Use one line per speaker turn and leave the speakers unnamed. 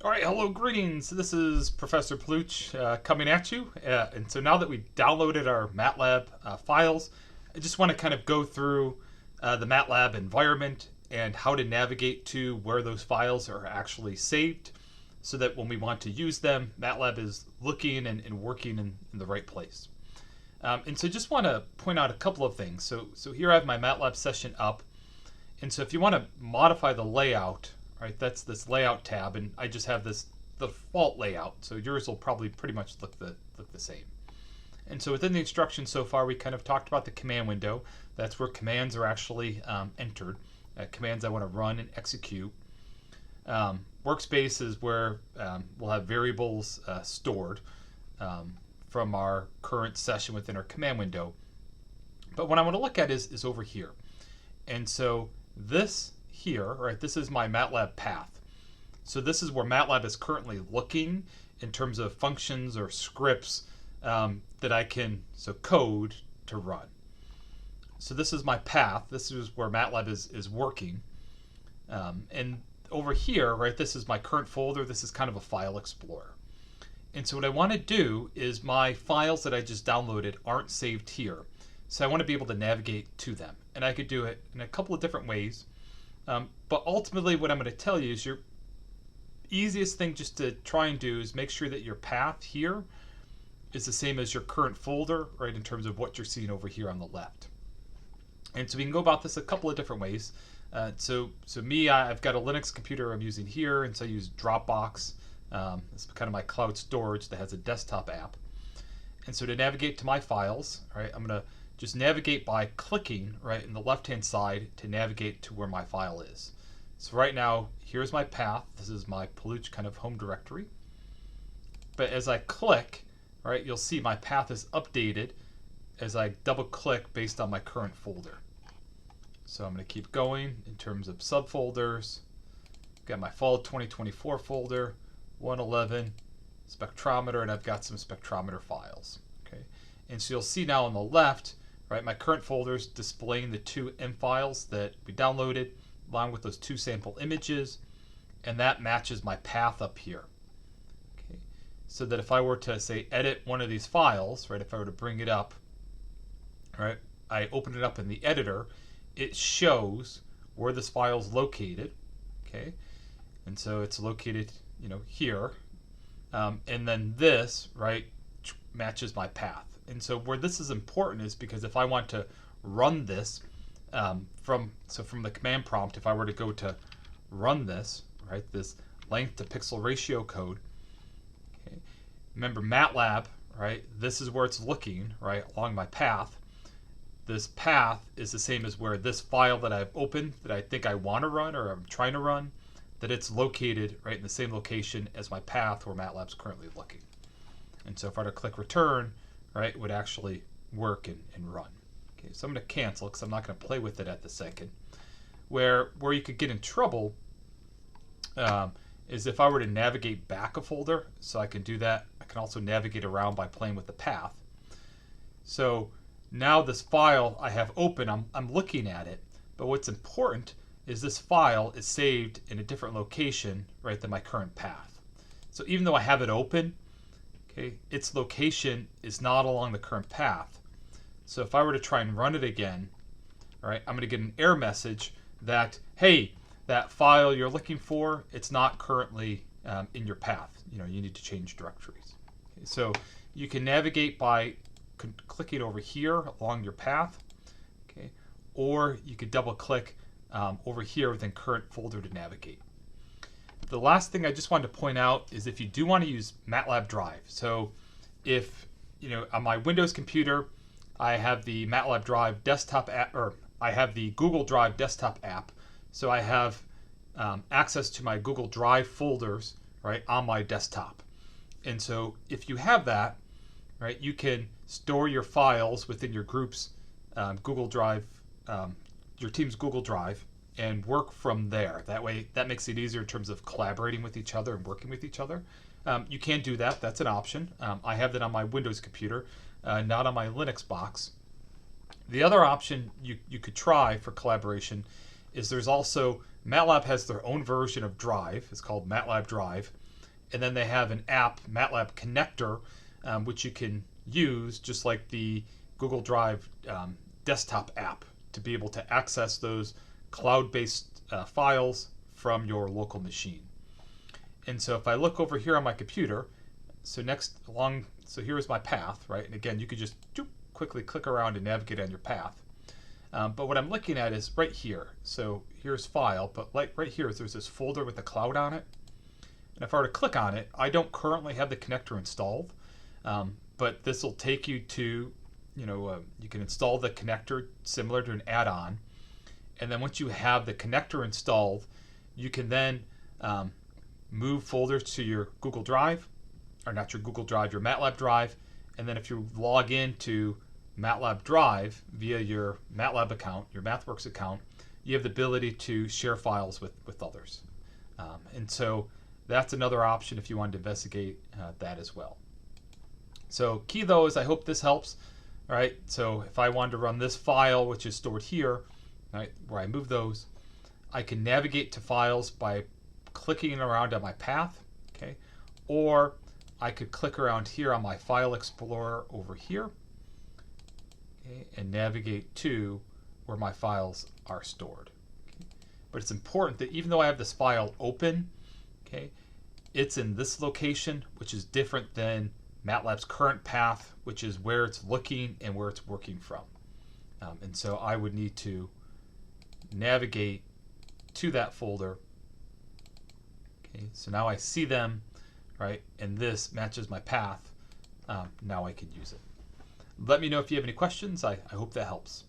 All right, hello, greetings. This is Professor Pluch coming at you. And so now that we've downloaded our MATLAB files, I just want to kind of go through the MATLAB environment and how to navigate to where those files are actually saved so that when we want to use them, MATLAB is looking and working in the right place. And so just want to point out a couple of things. So here I have my MATLAB session up. And so if you want to modify the layout, right, that's this layout tab, and I just have this default layout, so yours will probably pretty much look the same. And so within the instructions so far, we kind of talked about the command window. That's where commands are actually entered, commands I want to run and execute. Workspace is where we'll have variables stored from our current session within our command window. But what I want to look at is over here. And so this here, right, this is my MATLAB path. So this is where MATLAB is currently looking in terms of functions or scripts that I can code to run. So this is my path. This is where MATLAB is working. And over here, right, this is my current folder. This is kind of a file explorer. And so what I want to do is my files that I just downloaded aren't saved here. So I want to be able to navigate to them. And I could do it in a couple of different ways. But ultimately what I'm going to tell you is your easiest thing just to try and do is make sure that your path here is the same as your current folder, right, in terms of what you're seeing over here on the left. And so we can go about this a couple of different ways. So me, I've got a Linux computer I'm using here, and so I use Dropbox. It's kind of my cloud storage that has a desktop app. And so to navigate to my files, right, I'm going to just navigate by clicking right in the left-hand side to navigate to where my file is. So right now, here's my path. This is my Pluch kind of home directory. But as I click, right, you'll see my path is updated as I double-click based on my current folder. So I'm going to keep going in terms of subfolders. Got my fall 2024 folder, 111, spectrometer, and I've got some spectrometer files. Okay, and so you'll see now on the left, right, my current folder's displaying the two M-files that we downloaded along with those two sample images, and that matches my path up here. Okay, so that if I were to say edit one of these files, right, if I were to bring it up, right, I open it up in the editor, it shows where this file is located. Okay, and so it's located, here, and then this, right, matches my path. And so where this is important is because if I want to run this from the command prompt, if I were to go to run this, right, this length to pixel ratio code, okay, remember MATLAB, right, this is where it's looking, right, along my path. This path is the same as where this file that I've opened that I think I want to run or I'm trying to run, that it's located right in the same location as my path where MATLAB's currently looking. And so if I were to click return, right, it would actually work and run. Okay, so I'm going to cancel because I'm not going to play with it at the second. Where you could get in trouble is if I were to navigate back a folder, so I can do that. I can also navigate around by playing with the path. So now this file I have open, I'm looking at it, but what's important is this file is saved in a different location, right, than my current path. So even though I have it open, okay, its location is not along the current path. So if I were to try and run it again, all right, I'm going to get an error message that, hey, that file you're looking for, it's not currently in your path. You need to change directories. Okay, so you can navigate by clicking over here along your path, okay, or you could double click over here within current folder to navigate. The last thing I just wanted to point out is if you do want to use MATLAB Drive. So if, on my Windows computer, I have the MATLAB Drive desktop app, or I have the Google Drive desktop app. So I have access to my Google Drive folders, right, on my desktop. And so if you have that, right, you can store your files within your group's Google Drive, your team's Google Drive, and work from there. That way, that makes it easier in terms of collaborating with each other and working with each other. You can do that. That's an option. I have that on my Windows computer, not on my Linux box. The other option you could try for collaboration is there's also, MATLAB has their own version of Drive. It's called MATLAB Drive. and then they have an app, MATLAB connector, which you can use just like the Google Drive desktop app to be able to access those cloud-based files from your local machine. And so if I look over here on my computer, so here's my path, right? And again, you could just quickly click around and navigate on your path. But what I'm looking at is right here. So here's file, but like right here, there's this folder with the cloud on it. And if I were to click on it, I don't currently have the connector installed, but this will take you to, you can install the connector similar to an add-on. And then once you have the connector installed, you can then move folders to your Google Drive, or not your Google Drive, your MATLAB Drive. And then if you log into MATLAB Drive via your MATLAB account, your MathWorks account, you have the ability to share files with others. And so that's another option if you want to investigate that as well. So key though is I hope this helps. All right, so if I wanted to run this file, which is stored here, right, where I move those, I can navigate to files by clicking around on my path, okay? Or I could click around here on my file explorer over here, okay, and navigate to where my files are stored. Okay? But it's important that even though I have this file open, okay, it's in this location, which is different than MATLAB's current path, which is where it's looking and where it's working from. And so I would need to navigate to that folder. Okay, so now I see them, right, and this matches my path. Now I can use it. Let me know if you have any questions. I hope that helps.